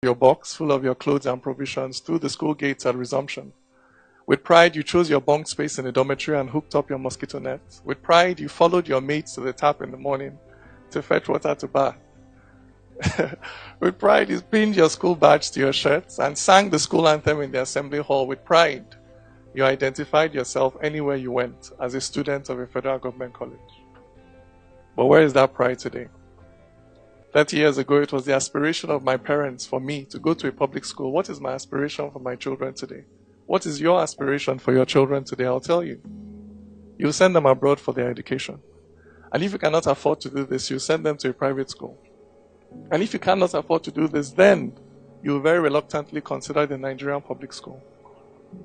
your box full of your clothes and provisions through the school gates at resumption. With pride, you chose your bunk space in the dormitory and hooked up your mosquito net. With pride, you followed your mates to the tap in the morning to fetch water to bath. With pride, you pinned your school badge to your shirts and sang the school anthem in the assembly hall. With pride, you identified yourself anywhere you went as a student of a federal government college. But where is that pride today? 30 years ago, it was the aspiration of my parents for me to go to a public school. What is my aspiration for my children today? What is your aspiration for your children today? I'll tell you. You send them abroad for their education. And if you cannot afford to do this, you send them to a private school. And if you cannot afford to do this, then you very reluctantly consider the Nigerian public school.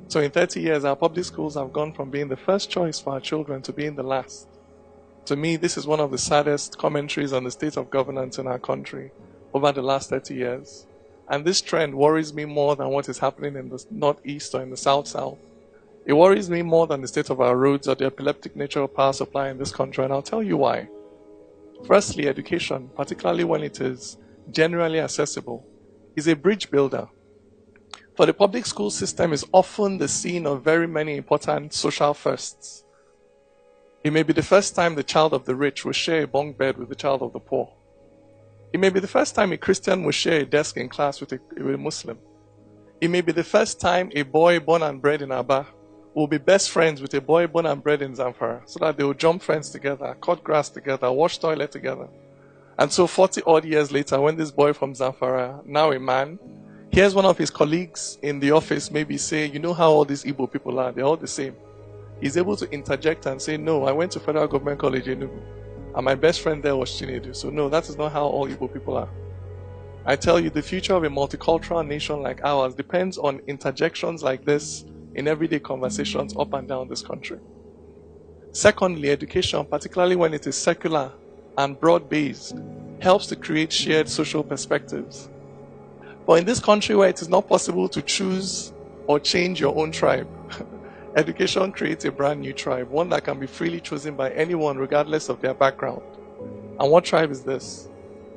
So in 30 years, our public schools have gone from being the first choice for our children to being the last. To me, this is one of the saddest commentaries on the state of governance in our country over the last 30 years. And this trend worries me more than what is happening in the northeast or in the south-south. It worries me more than the state of our roads or the epileptic nature of power supply in this country, and I'll tell you why. Firstly, education, particularly when it is generally accessible, is a bridge builder. For the public school system is often the scene of very many important social firsts. It may be the first time the child of the rich will share a bunk bed with the child of the poor. It may be the first time a Christian will share a desk in class with a Muslim. It may be the first time a boy born and bred in Aba will be best friends with a boy born and bred in Zamfara, so that they will jump fence together, cut grass together, wash toilet together. And so 40 odd years later, when this boy from Zamfara, now a man, hears one of his colleagues in the office maybe say, you know how all these Igbo people are, they're all the same. He's able to interject and say, no, I went to Federal Government College in Enugu, and my best friend there was Chinedu. So no, that is not how all Igbo people are. I tell you, the future of a multicultural nation like ours depends on interjections like this in everyday conversations up and down this country. Secondly, education, particularly when it is secular and broad-based, helps to create shared social perspectives. But in this country where it is not possible to choose or change your own tribe, education creates a brand new tribe, one that can be freely chosen by anyone regardless of their background. And what tribe is this?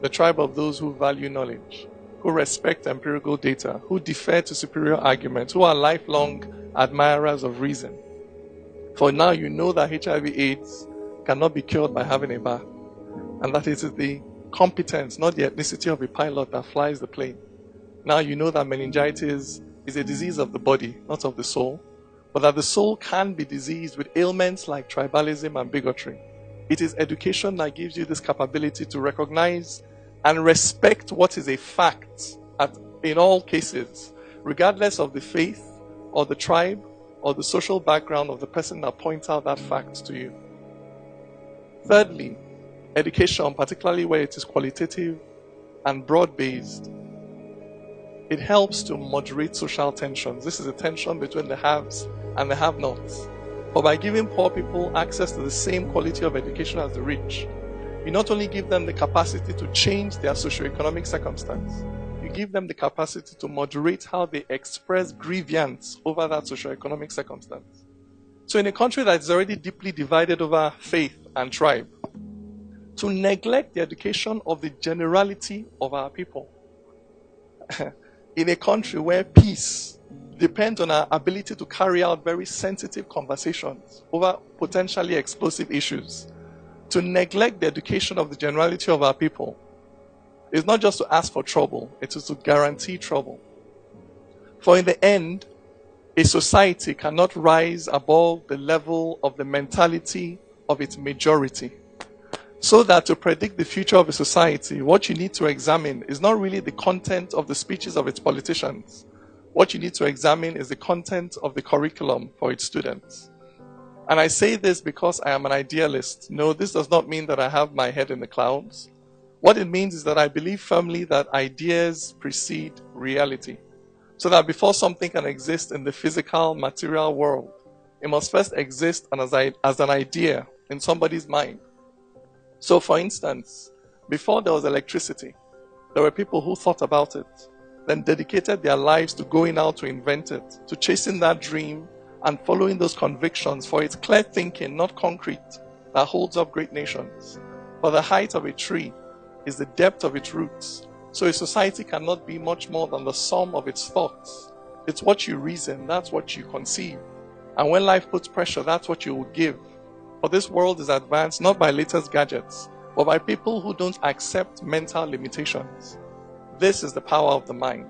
The tribe of those who value knowledge, who respect empirical data, who defer to superior arguments, who are lifelong admirers of reason. For now you know that HIV/AIDS cannot be cured by having a bath, and that it is the competence, not the ethnicity of a pilot that flies the plane. Now you know that meningitis is a disease of the body, not of the soul, but that the soul can be diseased with ailments like tribalism and bigotry. It is education that gives you this capability to recognize and respect what is a fact in all cases, regardless of the faith or the tribe or the social background of the person that points out that fact to you. Thirdly, education, particularly where it is qualitative and broad-based, it helps to moderate social tensions. This is a tension between the haves and the have-nots. But by giving poor people access to the same quality of education as the rich, you not only give them the capacity to change their socioeconomic circumstance, you give them the capacity to moderate how they express grievance over that socioeconomic circumstance. So in a country that is already deeply divided over faith and tribe, to neglect the education of the generality of our people, in a country where peace depends on our ability to carry out very sensitive conversations over potentially explosive issues, to neglect the education of the generality of our people is not just to ask for trouble, it is to guarantee trouble. For in the end, a society cannot rise above the level of the mentality of its majority. So that to predict the future of a society, what you need to examine is not really the content of the speeches of its politicians. What you need to examine is the content of the curriculum for its students. And I say this because I am an idealist. No, this does not mean that I have my head in the clouds. What it means is that I believe firmly that ideas precede reality. So that before something can exist in the physical, material world, it must first exist as an idea in somebody's mind. So for instance, before there was electricity, there were people who thought about it, then dedicated their lives to going out to invent it, to chasing that dream and following those convictions, for it's clear thinking, not concrete, that holds up great nations. For the height of a tree is the depth of its roots, So a society cannot be much more than the sum of its thoughts. It's what you reason, that's what you conceive. And when life puts pressure, that's what you will give. For this world is advanced not by latest gadgets, but by people who don't accept mental limitations. This is the power of the mind.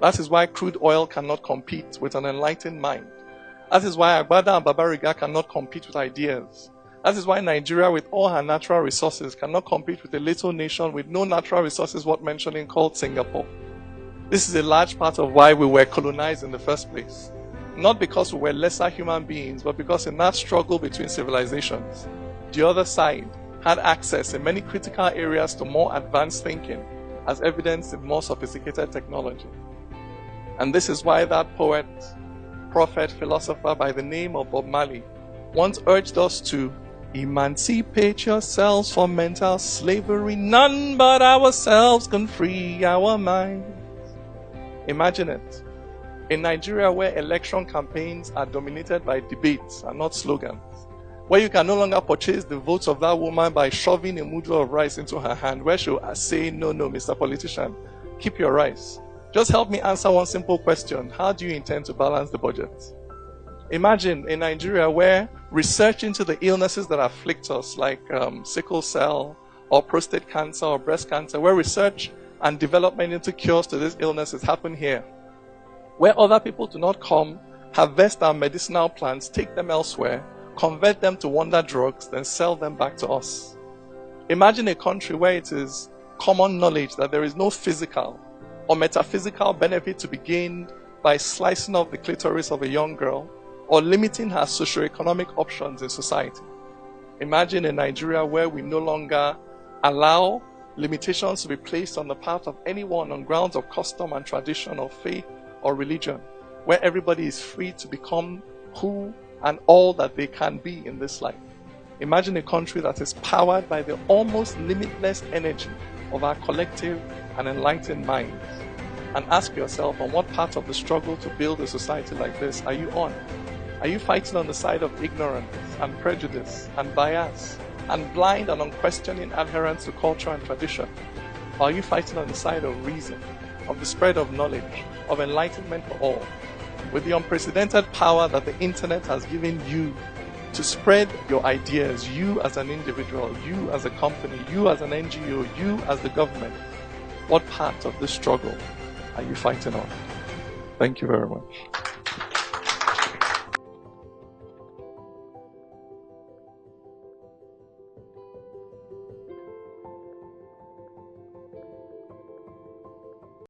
That is why crude oil cannot compete with an enlightened mind. That is why Agbada and Babariga cannot compete with ideas. That is why Nigeria, with all her natural resources, cannot compete with a little nation with no natural resources worth mentioning called Singapore. This is a large part of why we were colonized in the first place. Not because we were lesser human beings, but because in that struggle between civilizations, the other side had access in many critical areas to more advanced thinking, as evidenced in more sophisticated technology. And this is why that poet, prophet, philosopher by the name of Bob Marley once urged us to emancipate yourselves from mental slavery. None but ourselves can free our minds. Imagine it. In Nigeria, where election campaigns are dominated by debates and not slogans, where you can no longer purchase the votes of that woman by shoving a mudu of rice into her hand, where she'll say, no, Mr. Politician, keep your rice. Just help me answer one simple question. How do you intend to balance the budget? Imagine in Nigeria where research into the illnesses that afflict us, like sickle cell or prostate cancer or breast cancer, where research and development into cures to these illnesses happen here, where other people do not come, harvest our medicinal plants, take them elsewhere, convert them to wonder drugs, then sell them back to us. Imagine a country where it is common knowledge that there is no physical or metaphysical benefit to be gained by slicing off the clitoris of a young girl or limiting her socioeconomic options in society. Imagine a Nigeria where we no longer allow limitations to be placed on the part of anyone on grounds of custom and tradition or faith or religion, where everybody is free to become who and all that they can be in this life. Imagine a country that is powered by the almost limitless energy of our collective and enlightened minds. And ask yourself, on what part of the struggle to build a society like this are you on? Are you fighting on the side of ignorance and prejudice and bias and blind and unquestioning adherence to culture and tradition? Or are you fighting on the side of reason, of the spread of knowledge, of enlightenment for all, with the unprecedented power that the internet has given you to spread your ideas, you as an individual, you as a company, you as an NGO, you as the government? What part of this struggle are you fighting on? Thank you very much.